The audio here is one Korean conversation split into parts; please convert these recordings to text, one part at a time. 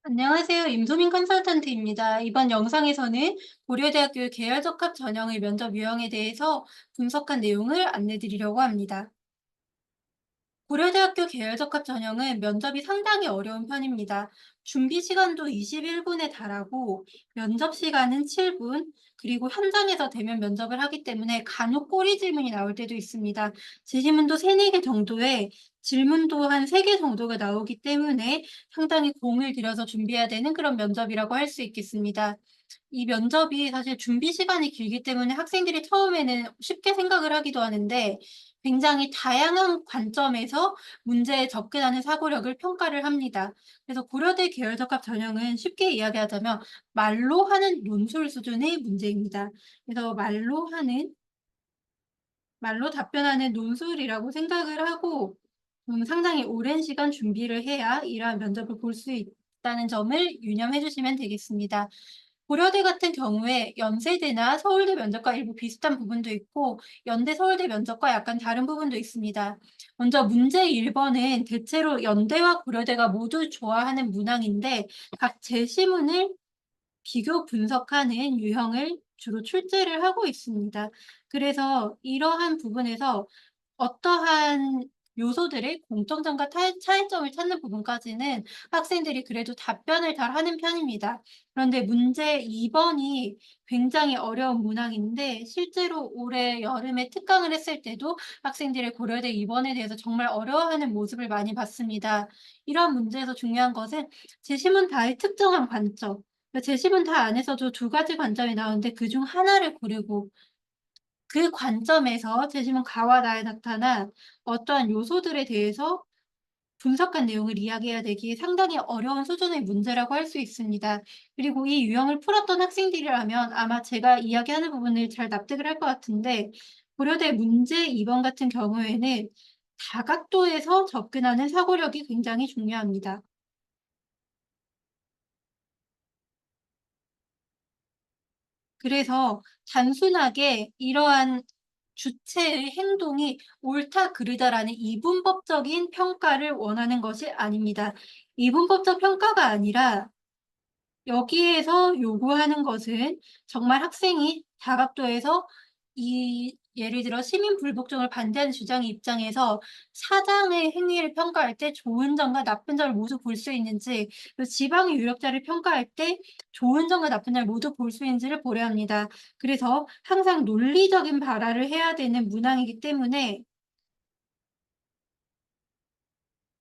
안녕하세요. 임소민 컨설턴트입니다. 이번 영상에서는 고려대학교 계열적합 전형의 면접 유형에 대해서 분석한 내용을 안내드리려고 합니다. 고려대학교 계열적합 전형은 면접이 상당히 어려운 편입니다. 준비 시간도 21분에 달하고 면접 시간은 7분, 그리고 현장에서 대면 면접을 하기 때문에 간혹 꼬리 질문이 나올 때도 있습니다. 제시문도 3, 4개 정도에 질문도 한 3개 정도가 나오기 때문에 상당히 공을 들여서 준비해야 되는 그런 면접이라고 할 수 있겠습니다. 이 면접이 사실 준비 시간이 길기 때문에 학생들이 처음에는 쉽게 생각을 하기도 하는데 굉장히 다양한 관점에서 문제에 접근하는 사고력을 평가를 합니다. 그래서 고려대 계열적합 전형은 쉽게 이야기하자면 말로 하는 논술 수준의 문제입니다. 그래서 말로 답변하는 논술이라고 생각을 하고 상당히 오랜 시간 준비를 해야 이러한 면접을 볼 수 있다는 점을 유념해 주시면 되겠습니다. 고려대 같은 경우에 연세대나 서울대 면접과 일부 비슷한 부분도 있고 연대, 서울대 면접과 약간 다른 부분도 있습니다. 먼저 문제 1번은 대체로 연대와 고려대가 모두 좋아하는 문항인데 각 제시문을 비교 분석하는 유형을 주로 출제를 하고 있습니다. 그래서 이러한 부분에서 어떠한 요소들의 공통점과 차이점을 찾는 부분까지는 학생들이 그래도 답변을 잘 하는 편입니다. 그런데 문제 2번이 굉장히 어려운 문항인데 실제로 올해 여름에 특강을 했을 때도 학생들의 고려대 2번에 대해서 정말 어려워하는 모습을 많이 봤습니다. 이러한 문제에서 중요한 것은 제시문 다의 특정한 관점, 제시문 다 안에서도 두 가지 관점이 나오는데 그중 하나를 고르고 그 관점에서 제시문 가와 나에 나타난 어떠한 요소들에 대해서 분석한 내용을 이야기해야 되기에 상당히 어려운 수준의 문제라고 할 수 있습니다. 그리고 이 유형을 풀었던 학생들이라면 아마 제가 이야기하는 부분을 잘 납득을 할 것 같은데 고려대 문제 2번 같은 경우에는 다각도에서 접근하는 사고력이 굉장히 중요합니다. 그래서 단순하게 이러한 주체의 행동이 옳다 그르다라는 이분법적인 평가를 원하는 것이 아닙니다. 이분법적 평가가 아니라 여기에서 요구하는 것은 정말 학생이 다각도에서 예를 들어 시민 불복종을 반대하는 주장의 입장에서 사장의 행위를 평가할 때 좋은 점과 나쁜 점을 모두 볼 수 있는지, 그리고 지방의 유력자를 평가할 때 좋은 점과 나쁜 점을 모두 볼 수 있는지를 보려 합니다. 그래서 항상 논리적인 발화를 해야 되는 문항이기 때문에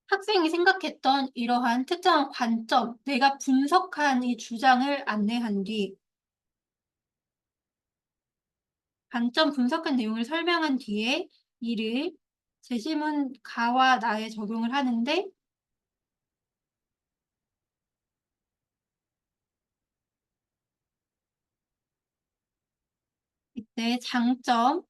학생이 생각했던 이러한 특정한 관점, 내가 분석한 이 주장을 안내한 뒤 관점 분석한 내용을 설명한 뒤에 이를 제시문 가와 나에 적용을 하는데 이때 장점,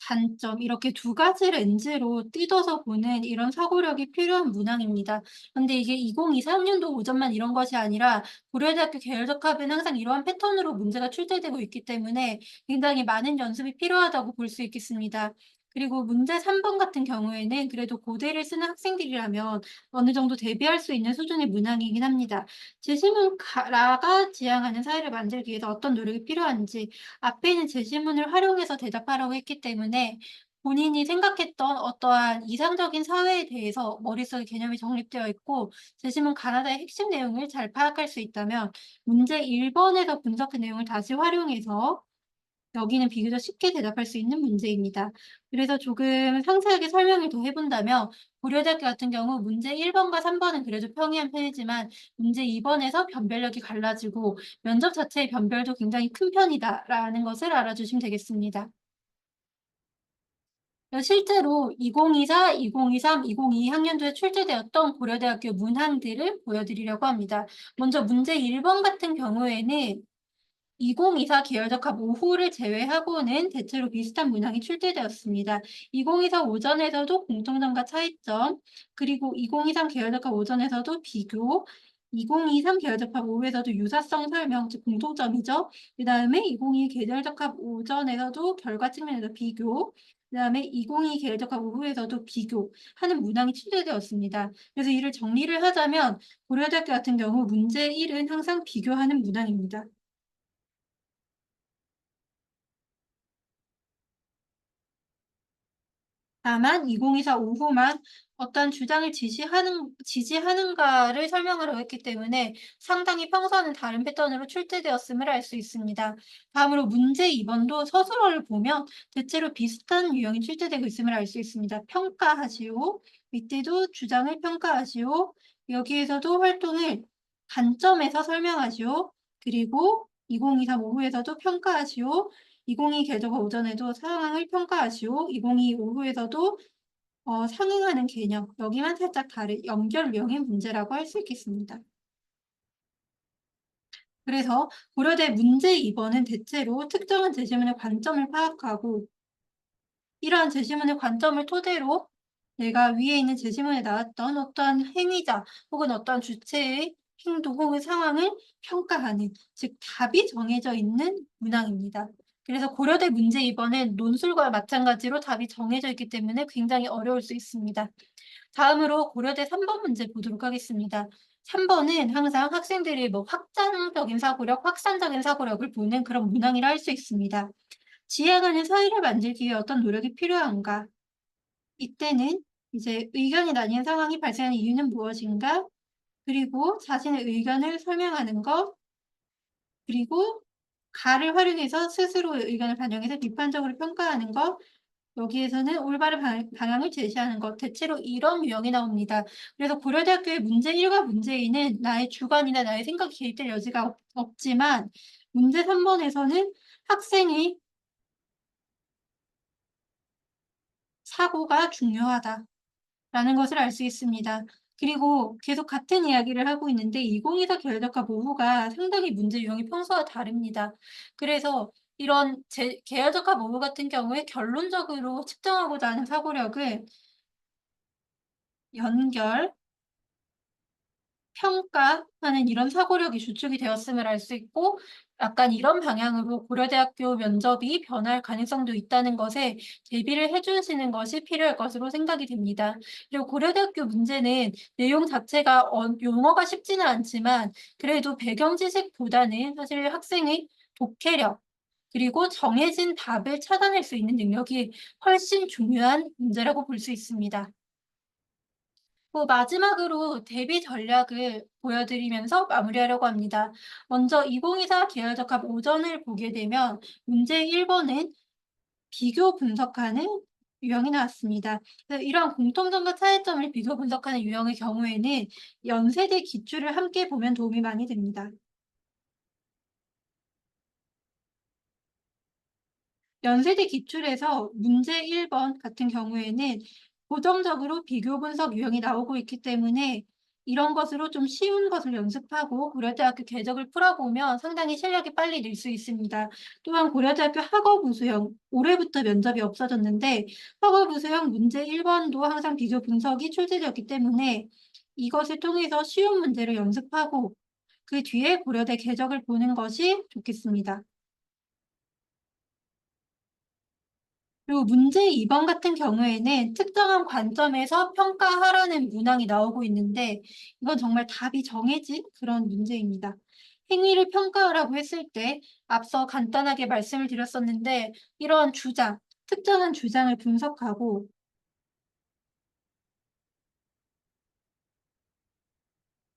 단점 이렇게 두 가지 렌즈로 뜯어서 보는 이런 사고력이 필요한 문항입니다. 그런데 이게 2023년도 오전만 이런 것이 아니라 고려대학교 계열적합은 항상 이러한 패턴으로 문제가 출제되고 있기 때문에 굉장히 많은 연습이 필요하다고 볼 수 있겠습니다. 그리고 문제 3번 같은 경우에는 그래도 고대를 쓰는 학생들이라면 어느 정도 대비할 수 있는 수준의 문항이긴 합니다. 제시문 라가 지향하는 사회를 만들기 위해서 어떤 노력이 필요한지 앞에 있는 제시문을 활용해서 대답하라고 했기 때문에 본인이 생각했던 어떠한 이상적인 사회에 대해서 머릿속에 개념이 정립되어 있고 제시문 가나다의 핵심 내용을 잘 파악할 수 있다면 문제 1번에서 분석한 내용을 다시 활용해서 여기는 비교적 쉽게 대답할 수 있는 문제입니다. 그래서 조금 상세하게 설명을 더 해본다면 고려대학교 같은 경우 문제 1번과 3번은 그래도 평이한 편이지만 문제 2번에서 변별력이 갈라지고 면접 자체의 변별도 굉장히 큰 편이다라는 것을 알아주시면 되겠습니다. 실제로 2024, 2023, 2022 학년도에 출제되었던 고려대학교 문항들을 보여드리려고 합니다. 먼저 문제 1번 같은 경우에는 2024 계열적 합 오후를 제외하고는 대체로 비슷한 문항이 출제되었습니다. 2024 오전에서도 공통점과 차이점, 그리고 2023 계열적 합 오전에서도 비교, 2023 계열적 합 오후에서도 유사성 설명, 즉 공통점이죠. 그다음에 2022 계열적 합 오전에서도 결과 측면에서 비교, 그다음에 2022 계열적합 오후에서도 비교하는 문항이 출제되었습니다. 그래서 이를 정리를 하자면 고려대학교 같은 경우 문제 1은 항상 비교하는 문항입니다. 다만 2024 오후만 어떤 주장을 지지하는가를 설명하려고 했기 때문에 상당히 평소와는 다른 패턴으로 출제되었음을 알 수 있습니다. 다음으로 문제 2번도 서술어를 보면 대체로 비슷한 유형이 출제되고 있음을 알 수 있습니다. 평가하시오. 이때도 주장을 평가하시오. 여기에서도 활동을 관점에서 설명하시오. 그리고 2023 오후에서도 평가하시오. 2022 계절과 오전에도 상황을 평가하시오. 2022 오후에서도 상응하는 개념, 여기만 살짝 다른 연결명의 문제라고 할 수 있겠습니다. 그래서 고려대 문제 2번은 대체로 특정한 제시문의 관점을 파악하고 이러한 제시문의 관점을 토대로 내가 위에 있는 제시문에 나왔던 어떠한 행위자 혹은 어떠한 주체의 행동 혹은 상황을 평가하는, 즉 답이 정해져 있는 문항입니다. 그래서 고려대 문제 2번은 논술과 마찬가지로 답이 정해져 있기 때문에 굉장히 어려울 수 있습니다. 다음으로 고려대 3번 문제 보도록 하겠습니다. 3번은 항상 학생들이 뭐 확장적인 사고력, 확산적인 사고력을 보는 그런 문항이라 할 수 있습니다. 지향하는 사회를 만들기 위해 어떤 노력이 필요한가? 이때는 이제 의견이 나뉜 상황이 발생하는 이유는 무엇인가? 그리고 자신의 의견을 설명하는 것, 그리고 가를 활용해서 스스로의 의견을 반영해서 비판적으로 평가하는 것, 여기에서는 올바른 방향을 제시하는 것, 대체로 이런 유형이 나옵니다. 그래서 고려대학교의 문제 1과 문제 2는 나의 주관이나 나의 생각이 개입될 여지가 없지만 문제 3번에서는 학생이 사고가 중요하다라는 것을 알 수 있습니다. 그리고 계속 같은 이야기를 하고 있는데 2024 계열적합 모호가 상당히 문제 유형이 평소와 다릅니다. 그래서 이런 계열적합 모호 같은 경우에 결론적으로 측정하고자 하는 사고력을 연결, 평가하는 이런 사고력이 주축이 되었음을 알 수 있고 약간 이런 방향으로 고려대학교 면접이 변할 가능성도 있다는 것에 대비를 해 주시는 것이 필요할 것으로 생각이 됩니다. 그리고 고려대학교 문제는 내용 자체가 용어가 쉽지는 않지만 그래도 배경 지식보다는 사실 학생의 독해력 그리고 정해진 답을 찾아낼 수 있는 능력이 훨씬 중요한 문제라고 볼 수 있습니다. 마지막으로 대비 전략을 보여드리면서 마무리하려고 합니다. 먼저 2024 계열적합 오전을 보게 되면 문제 1번은 비교 분석하는 유형이 나왔습니다. 그래서 이러한 공통점과 차이점을 비교 분석하는 유형의 경우에는 연세대 기출을 함께 보면 도움이 많이 됩니다. 연세대 기출에서 문제 1번 같은 경우에는 고정적으로 비교 분석 유형이 나오고 있기 때문에 이런 것으로 좀 쉬운 것을 연습하고 고려대학교 궤적을 풀어보면 상당히 실력이 빨리 늘 수 있습니다. 또한 고려대학교 학업우수형, 올해부터 면접이 없어졌는데 학업우수형 문제 1번도 항상 비교 분석이 출제되었기 때문에 이것을 통해서 쉬운 문제를 연습하고 그 뒤에 고려대 궤적을 보는 것이 좋겠습니다. 그리고 문제 2번 같은 경우에는 특정한 관점에서 평가하라는 문항이 나오고 있는데 이건 정말 답이 정해진 그런 문제입니다. 행위를 평가하라고 했을 때 앞서 간단하게 말씀을 드렸었는데 이런 주장, 특정한 주장을 분석하고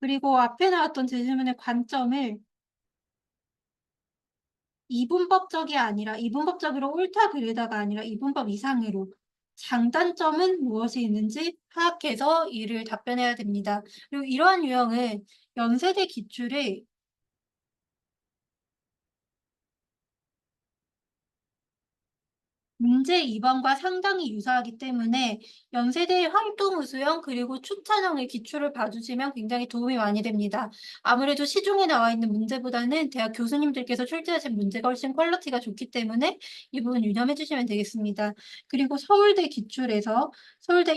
그리고 앞에 나왔던 제시문의 관점을 이분법적이 아니라 이분법적으로 옳다 그르다가 아니라 이분법 이상으로 장단점은 무엇이 있는지 파악해서 이를 답변해야 됩니다. 그리고 이러한 유형은 연세대 기출에 문제 2번과 상당히 유사하기 때문에 연세대의 활동우수형 그리고 추천형의 기출을 봐주시면 굉장히 도움이 많이 됩니다. 아무래도 시중에 나와 있는 문제보다는 대학 교수님들께서 출제하신 문제가 훨씬 퀄리티가 좋기 때문에 이 부분 유념해 주시면 되겠습니다. 그리고 서울대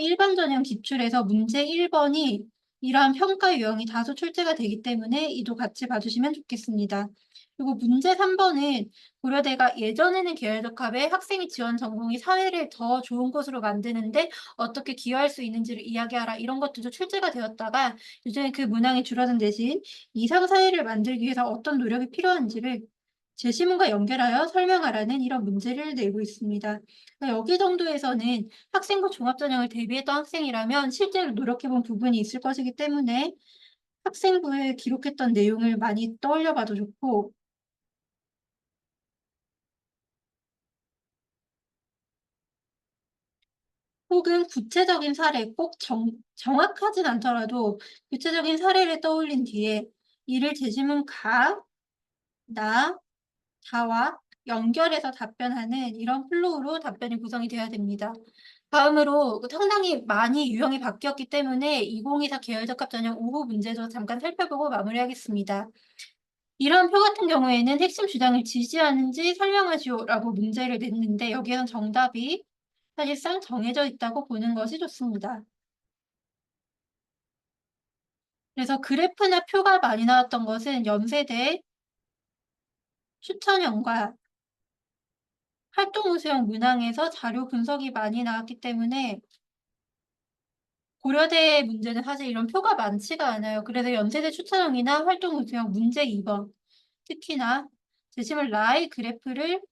일반 전형 기출에서 문제 1번이 이러한 평가 유형이 다소 출제가 되기 때문에 이도 같이 봐주시면 좋겠습니다. 그리고 문제 3 번은 고려대가 예전에는 계열적 합에 학생의 지원 전공이 사회를 더 좋은 곳으로 만드는데 어떻게 기여할 수 있는지를 이야기하라 이런 것들도 출제가 되었다가 요즘에 그 문항이 줄어든 대신 이상 사회를 만들기 위해서 어떤 노력이 필요한지를 제시문과 연결하여 설명하라는 이런 문제를 내고 있습니다. 그러니까 여기 정도에서는 학생부 종합전형을 대비했던 학생이라면 실제로 노력해 본 부분이 있을 것이기 때문에 학생부에 기록했던 내용을 많이 떠올려 봐도 좋고 혹은 구체적인 사례 꼭 정확하진 않더라도 구체적인 사례를 떠올린 뒤에 이를 제시문 가, 나, 다와 연결해서 답변하는 이런 플로우로 답변이 구성이 돼야 됩니다. 다음으로 상당히 많이 유형이 바뀌었기 때문에 2024 계열적합 전형 5호 문제도 잠깐 살펴보고 마무리하겠습니다. 이런 표 같은 경우에는 핵심 주장을 지지하는지 설명하시오라고 문제를 냈는데 여기에는 정답이 사실상 정해져 있다고 보는 것이 좋습니다. 그래서 그래프나 표가 많이 나왔던 것은 연세대 추천형과 활동 우수형 문항에서 자료 분석이 많이 나왔기 때문에 고려대 문제는 사실 이런 표가 많지가 않아요. 그래서 연세대 추천형이나 활동 우수형 문제 2번 특히나 제시문 라이 그래프를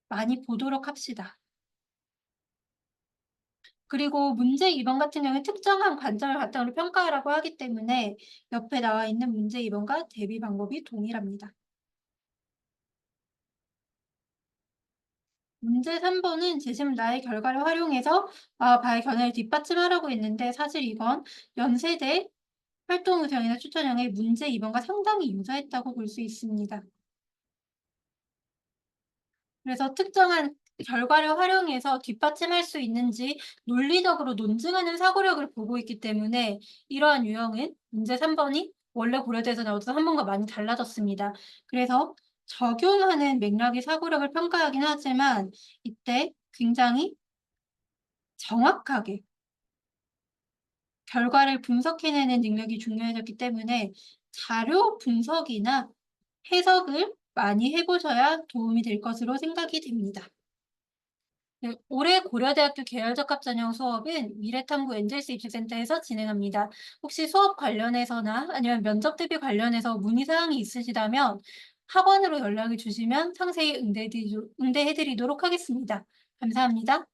많이 보도록 합시다. 그리고 문제 2번 같은 경우에 특정한 관점을 바탕으로 평가하라고 하기 때문에 옆에 나와 있는 문제 2번과 대비 방법이 동일합니다. 문제 3번은 재심 나의 결과를 활용해서 바의 견해를 뒷받침하라고 했는데 사실 이건 연세대 활동의정이나 추천형의 문제 2번과 상당히 유사했다고 볼 수 있습니다. 그래서 특정한 결과를 활용해서 뒷받침할 수 있는지 논리적으로 논증하는 사고력을 보고 있기 때문에 이러한 유형은 문제 3번이 원래 고려대에서 나오던 3번과 많이 달라졌습니다. 그래서 적용하는 맥락의 사고력을 평가하긴 하지만 이때 굉장히 정확하게 결과를 분석해내는 능력이 중요해졌기 때문에 자료 분석이나 해석을 많이 해보셔야 도움이 될 것으로 생각이 됩니다. 네, 올해 고려대학교 계열적합 전형 수업은 미래탐구 엔젤스 입시센터에서 진행합니다. 혹시 수업 관련해서나 아니면 면접 대비 관련해서 문의사항이 있으시다면 학원으로 연락을 주시면 상세히 응대해드리도록 하겠습니다. 감사합니다.